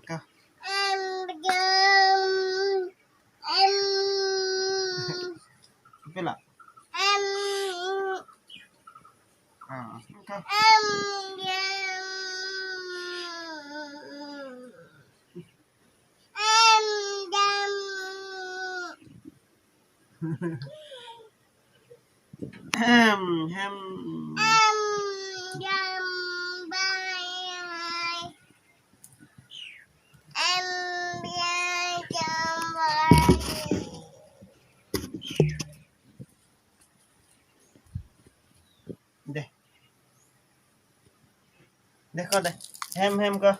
Kau. Pila. Kau. Hem. Deh. Deh kau deh. Hem kau.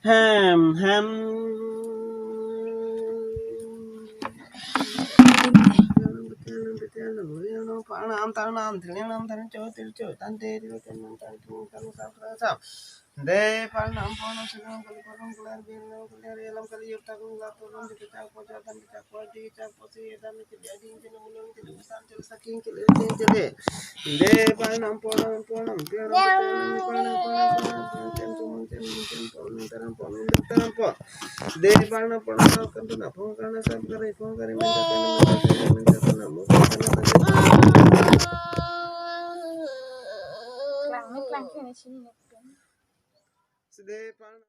Hem. Tanam cowok tante de parnam ponam sedang kali parang kelar bilang kelar alam kali yuk tagung laporan di kecak pojatan kecak pojdi kecak posi dan jadi jadi ulang jadi besar jadi saking jadi de parnam ponam de parnam ponam kan tu nak phone karena sab kare minta namu Klang kena sini. de parnam